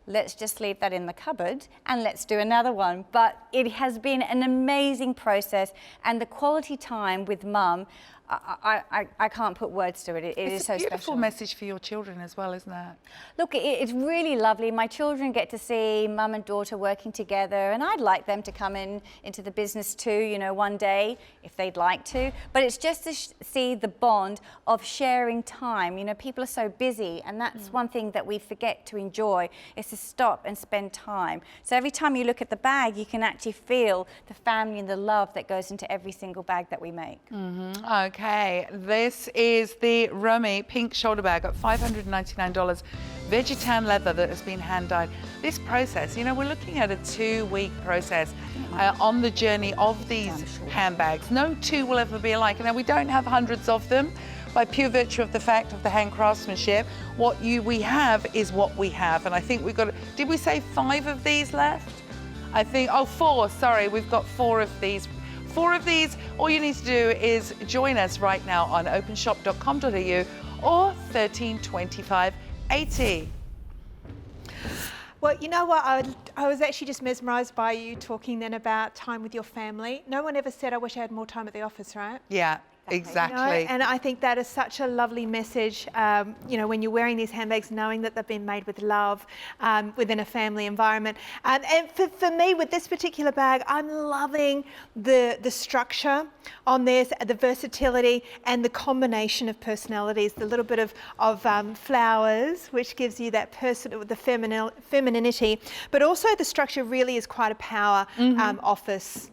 let's just leave that in the cupboard and let's do another one. But it has been an amazing process, and the quality time with Mum, I can't put words to it. It is so special. It's a beautiful message for your children as well, isn't it? Look, it's really lovely. My children get to see Mum and daughter working together, and I'd like them to come into the business too, you know, one day if they'd like to. But it's just to see the bond of sharing time. You know, people are so busy, and that's one thing that we forget to enjoy, is to stop and spend time. So every time you look at the bag, you can actually feel the family and the love that goes into every single bag that we make. Okay, this is the Romy pink shoulder bag at $599, vegetan leather that has been hand dyed. This process, you know, we're looking at a 2-week process on the journey of these handbags. No two will ever be alike. Now, we don't have hundreds of them by pure virtue of the fact of the hand craftsmanship. What we have is what we have. And I think we've got, did we say 5 of these left? I think, 4, sorry, we've got 4 of these. 4 of these, all you need to do is join us right now on openshop.com.au or 132580. Well, you know what, I was actually just mesmerised by you talking then about time with your family. No one ever said, I wish I had more time at the office, right? Yeah. Exactly. You know, and I think that is such a lovely message, you know, when you're wearing these handbags, knowing that they've been made with love within a family environment. And for me, with this particular bag, I'm loving the structure on this, the versatility and the combination of personalities, the little bit of flowers, which gives you that the femininity, but also the structure really is quite a power office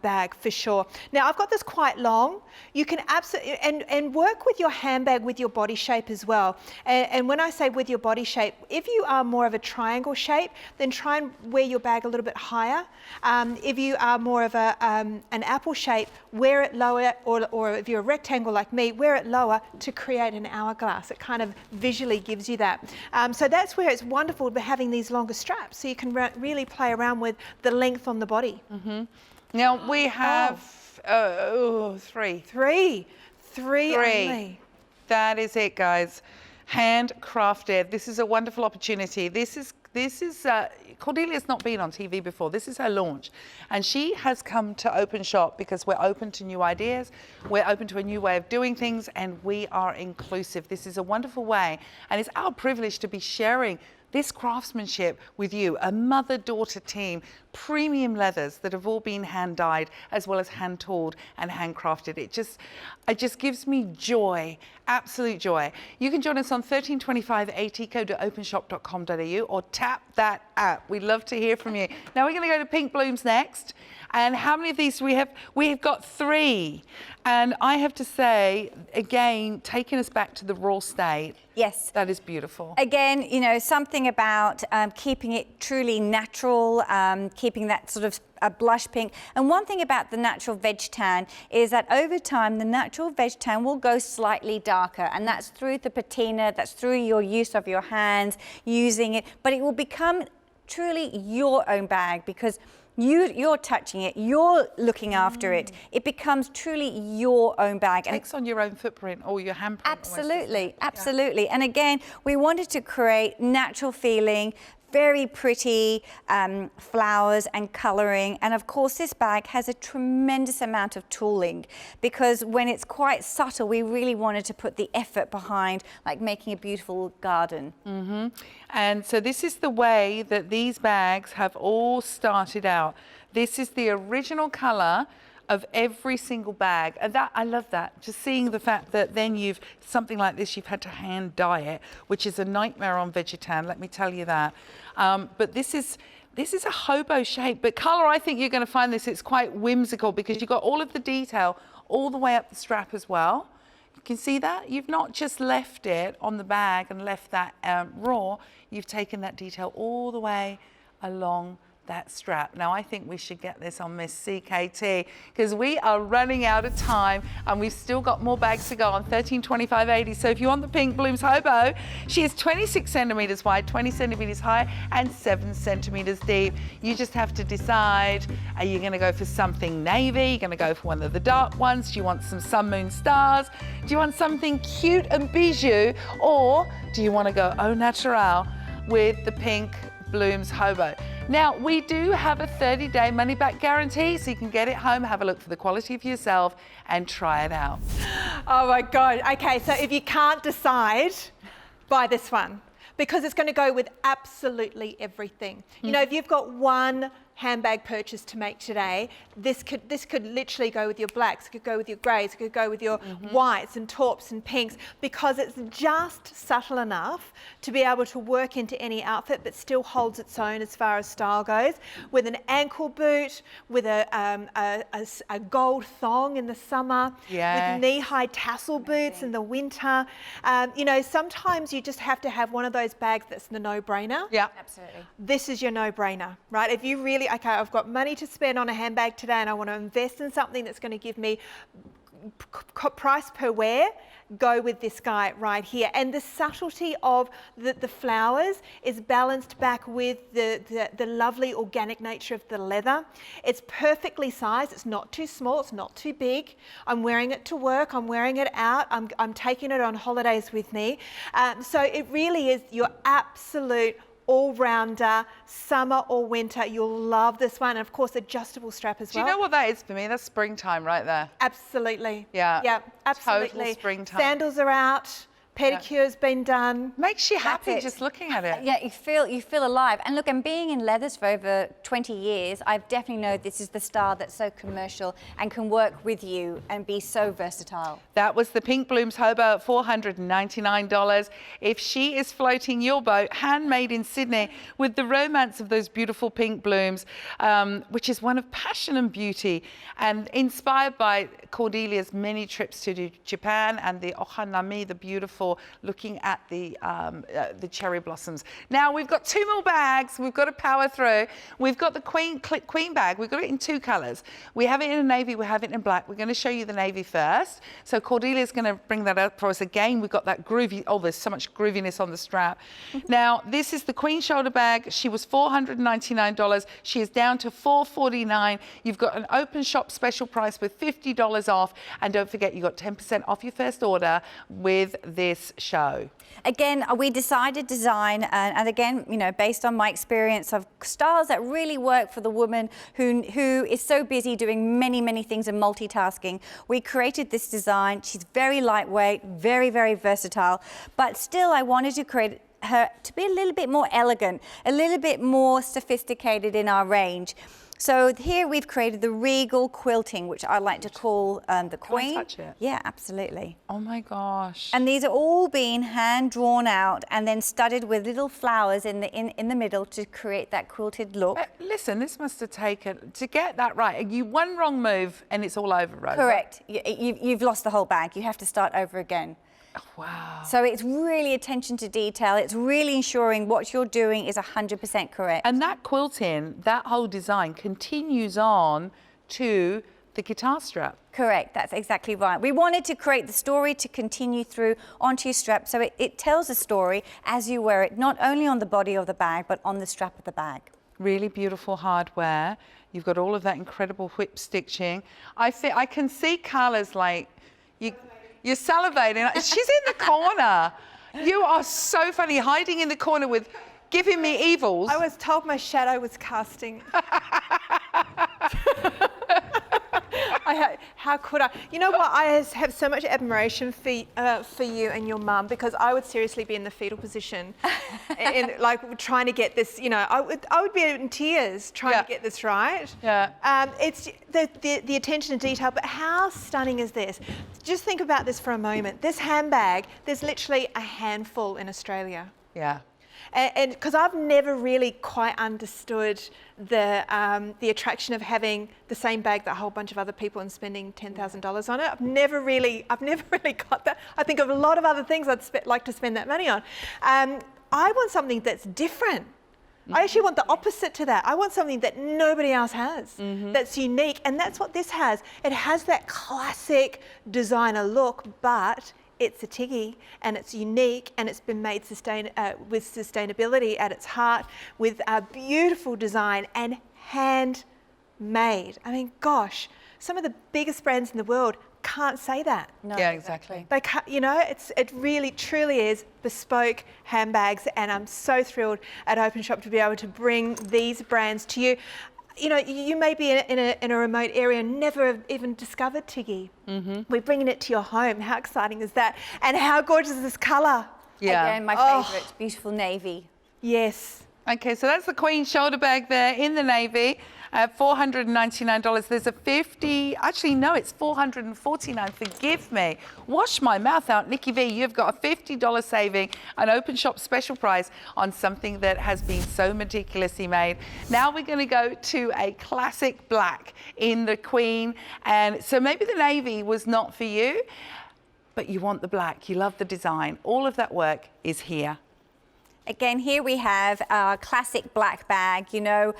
bag for sure. Now I've got this quite long. You can absolutely, and work with your handbag with your body shape as well. And when I say with your body shape, if you are more of a triangle shape, then try and wear your bag a little bit higher. If you are more of an apple shape, wear it lower, or if you're a rectangle like me, wear it lower to create an hourglass. It kind of visually gives you that. So that's where it's wonderful by having these longer straps, so you can really play around with the length on the body. Now we have 3. 3 only. That is it, guys. handcrafted. This is a wonderful opportunity. This is Cordelia's not been on TV before. This is her launch. And she has come to Openshop because we're open to new ideas. We're open to a new way of doing things, and we are inclusive. This is a wonderful way. And it's our privilege to be sharing this craftsmanship with you, a mother-daughter team, premium leathers that have all been hand-dyed as well as hand-tooled and handcrafted. It just gives me joy, absolute joy. You can join us on 132580, go to openshop.com.au or tap that app. We'd love to hear from you. Now we're going to go to Pink Blooms next. And how many of these do we have? We've got 3. And I have to say, again, taking us back to the raw state. Yes. That is beautiful. Again, you know, something about keeping it truly natural, keeping that sort of a blush pink. And one thing about the natural veg tan is that over time, the natural veg tan will go slightly darker. And that's through the patina, that's through your use of your hands, using it. But it will become truly your own bag because you're touching it, you're looking after it. It becomes truly your own bag. It takes on your own footprint or your handprint. Absolutely, absolutely. Yeah. And again, we wanted to create natural feeling, very pretty flowers and colouring. And of course, this bag has a tremendous amount of tooling because when it's quite subtle, we really wanted to put the effort behind like making a beautiful garden. Mm-hmm. And so this is the way that these bags have all started out. This is the original colour of every single bag, and that I love that. Just seeing the fact that then you've something like this, you've had to hand dye it, which is a nightmare on Vegetan. Let me tell you that. But this is a hobo shape. But colour, I think you're going to find this. It's quite whimsical because you've got all of the detail all the way up the strap as well. You can see that you've not just left it on the bag and left that raw. You've taken that detail all the way along that strap. Now I think we should get this on Miss CKT because we are running out of time and we've still got more bags to go on 132580. So if you want the Pink Blooms Hobo, she is 26 centimeters wide, 20 centimeters high and 7 centimeters deep. You just have to decide, are you going to go for something navy? You're going to go for one of the dark ones? Do you want some sun, moon, stars? Do you want something cute and bijou? Or do you want to go au natural with the Pink Blooms Hobo? Now, we do have a 30-day money-back guarantee, so you can get it home, have a look for the quality for yourself, and try it out. Oh my God. Okay, so if you can't decide, buy this one because it's going to go with absolutely everything. You know, if you've got one handbag purchase to make today, this could literally go with your blacks, it could go with your greys, it could go with your whites and taupes and pinks because it's just subtle enough to be able to work into any outfit but still holds its own as far as style goes. With an ankle boot, with a gold thong in the summer, with knee-high tassel boots in the winter. You know, sometimes you just have to have one of those bags that's the no-brainer. Yeah, absolutely. This is your no-brainer, right? If you really, okay, I've got money to spend on a handbag today and I want to invest in something that's going to give me price per wear, go with this guy right here. And the subtlety of the flowers is balanced back with the lovely organic nature of the leather. It's perfectly sized. It's not too small. It's not too big. I'm wearing it to work. I'm wearing it out. I'm taking it on holidays with me. So it really is your absolute all-rounder, summer or winter. You'll love this one. And of course, adjustable strap as well. Do you know what that is for me? That's springtime right there. Absolutely. Yeah. Yeah, absolutely. Total springtime. Sandals are out. Pedicure's been done. Makes you happy just looking at it. Yeah, you feel alive. And look, and being in leathers for over 20 years, I've definitely known this is the style that's so commercial and can work with you and be so versatile. That was the Pink Blooms Hobo at $499. If she is floating your boat, handmade in Sydney, with the romance of those beautiful pink blooms, which is one of passion and beauty, and inspired by Cordelia's many trips to Japan and the Ohanami, the beautiful, looking at the cherry blossoms. Now we've got 2 more bags. We've got to power through. We've got the Queen bag. We've got it in 2 colours. We have it in a navy. We have it in black. We're going to show you the navy first. So Cordelia's going to bring that up for us again. We've got that groovy. Oh, there's so much grooviness on the strap. Now this is the Queen shoulder bag. She was $499. She is down to $449. You've got an Openshop special price with $50 off, and don't forget you got 10% off your first order with this this show? Again, we decided design, and again, you know, based on my experience of styles that really work for the woman who is so busy doing many things and multitasking. We created this design. She's very lightweight, very versatile, but still I wanted to create her to be a little bit more elegant, a little bit more sophisticated in our range. So here we've created the regal quilting, which I like to call the queen. Can I touch it? Yeah, absolutely. Oh my gosh. And these are all being hand drawn out and then studded with little flowers in the middle to create that quilted look. Listen, this must have taken, to get that right, you one wrong move and it's all over, Rosa. Correct. You've lost the whole bag. You have to start over again. Oh, wow. So it's really attention to detail. It's really ensuring what you're doing is 100% correct. And that quilting, that whole design continues on to the guitar strap. Correct, that's exactly right. We wanted to create the story to continue through onto your strap, so it tells a story as you wear it, not only on the body of the bag, but on the strap of the bag. Really beautiful hardware. You've got all of that incredible whip stitching. I can see colours like, you're salivating. She's in the corner. You are so funny, hiding in the corner with giving me evils. I was told my shadow was casting. How could I? You know what? I have so much admiration for you and your mum, because I would seriously be in the fetal position, like trying to get this. You know, I would be in tears trying to get this right. Yeah. It's the attention to detail, but how stunning is this? Just think about this for a moment. This handbag, there's literally a handful in Australia. Yeah. And because I've never really quite understood the attraction of having the same bag that a whole bunch of other people and spending $10,000 on it. I've never really got that. I think of a lot of other things I'd like to spend that money on. I want something that's different. I actually want the opposite to that. I want something that nobody else has, that's unique, and that's what this has. It has that classic designer look, but it's a Tiggy, and it's unique, and it's been made with sustainability at its heart, with a beautiful design and handmade. I mean, gosh, some of the biggest brands in the world can't say that. No, yeah, exactly. They can't, you know, it really, truly is bespoke handbags, and I'm so thrilled at Openshop to be able to bring these brands to you. You know, you may be in a remote area and never have even discovered Tiggy. We're bringing it to your home. How exciting is that? And how gorgeous is this colour? Yeah. Again, my favourite, beautiful navy. Yes. Okay, so that's the Queen shoulder bag there in the navy at $499. There's a it's $449. Forgive me. Wash my mouth out. Nikki V, you've got a $50 saving, an Openshop special price on something that has been so meticulously made. Now we're going to go to a classic black in the Queen. And so maybe the navy was not for you, but you want the black. You love the design. All of that work is here. Again, here we have our classic black bag. You know,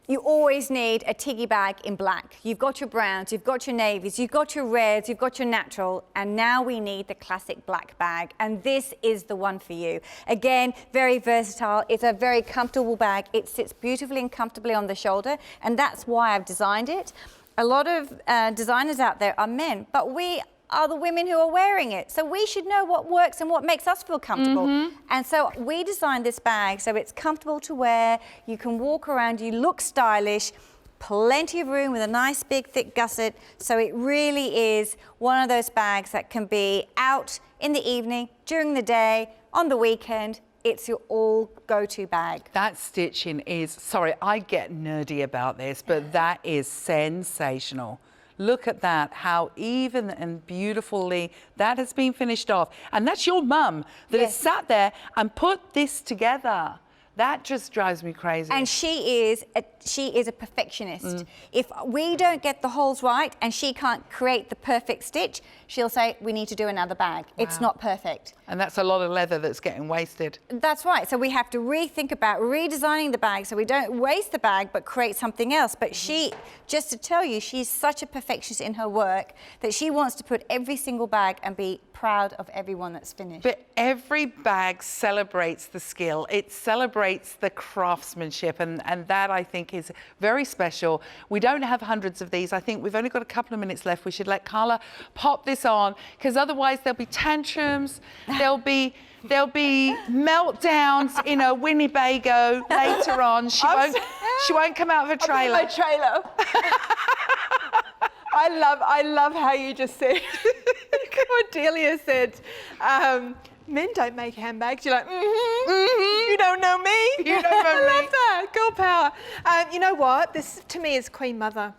you always need a Tiggy bag in black. You've got your browns, you've got your navies, you've got your reds, you've got your natural, and now we need the classic black bag, and this is the one for you. Again, very versatile. It's a very comfortable bag. It sits beautifully and comfortably on the shoulder, and that's why I've designed it. A lot of designers out there are men, but we are the women who are wearing it. So we should know what works and what makes us feel comfortable. And so we designed this bag so it's comfortable to wear, you can walk around, you look stylish, plenty of room with a nice big thick gusset. So it really is one of those bags that can be out in the evening, during the day, on the weekend. It's your all go-to bag. That stitching is, sorry, I get nerdy about this, but that is sensational. Look at that, how even and beautifully that has been finished off. And that's your mum that has sat there and put this together. That just drives me crazy. And she is a perfectionist. If we don't get the holes right and she can't create the perfect stitch, she'll say, we need to do another bag. Wow. It's not perfect. And that's a lot of leather that's getting wasted. That's right. So we have to rethink about redesigning the bag so we don't waste the bag but create something else. But she, just to tell you, she's such a perfectionist in her work that she wants to put every single bag and be proud of everyone that's finished. But every bag celebrates the skill. It celebrates celebrates the craftsmanship, and that I think is very special. We don't have hundreds of these. I think we've only got a couple of minutes left. We should let Carla pop this on, because otherwise there'll be tantrums, there'll be meltdowns in a Winnebago later on. She won't come out of her trailer. My trailer. I love how you just said Cordelia said, men don't make handbags. You're like, you don't know me. You don't know me. I love that. Girl power. You know what? This to me is Queen Mother.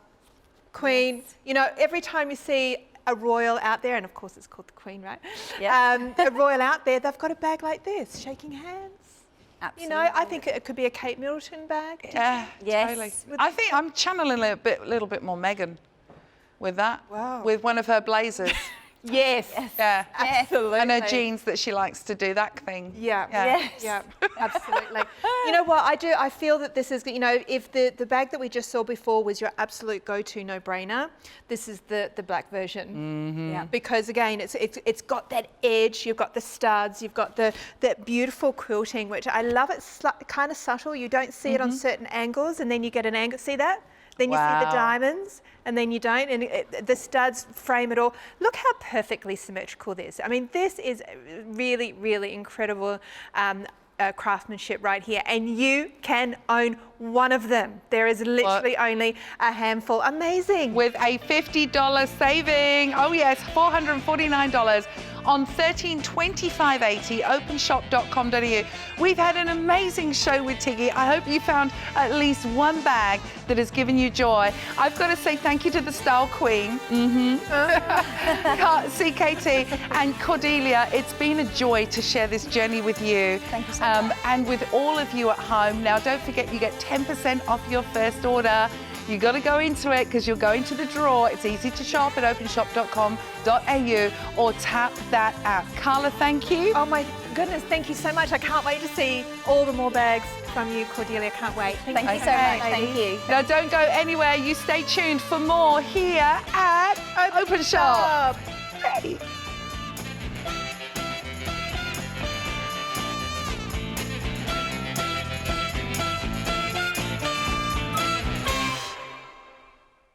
Queen. Yes. You know, every time you see a royal out there, and of course it's called the Queen, right? Yeah. A royal out there, they've got a bag like this, shaking hands. Absolutely. You know, I think it could be a Kate Middleton bag. Yeah, yes. Totally. I think I'm channeling a little bit more Meghan with that. Wow. With one of her blazers. Yes. Yeah. Absolutely. And her jeans that she likes to do that thing. Yeah. Yes. Yeah. Absolutely. You know what? I feel that this is, you know, if the bag that we just saw before was your absolute go-to no-brainer, this is the black version. Mm-hmm. Yeah. Because again, it's got that edge. You've got the studs. You've got that beautiful quilting, which I love. It's kind of subtle. You don't see it on certain angles, and then you get an angle. See that? Then you see the diamonds, and then you don't, and the studs frame it all. Look how perfectly symmetrical this. I mean, this is really, really incredible craftsmanship right here, and you can own one of them. There is literally only a handful. Amazing. With a $50 saving. Oh yes, $449 on $1325.80, openshop.com.au. We've had an amazing show with Tiggy. I hope you found at least one bag that has given you joy. I've got to say thank you to the Style Queen, CKT, and Cordelia. It's been a joy to share this journey with you. Thank you so much. And with all of you at home. Now, don't forget, you get 10% off your first order. You got to go into it because you're going to the draw. It's easy to shop at openshop.com.au or tap that app. Carla, thank you. Oh my goodness, thank you so much. I can't wait to see all the more bags from you, Cordelia. Can't wait. Thank you so much. Thank you. Now, don't go anywhere. You stay tuned for more here at Openshop. Hey.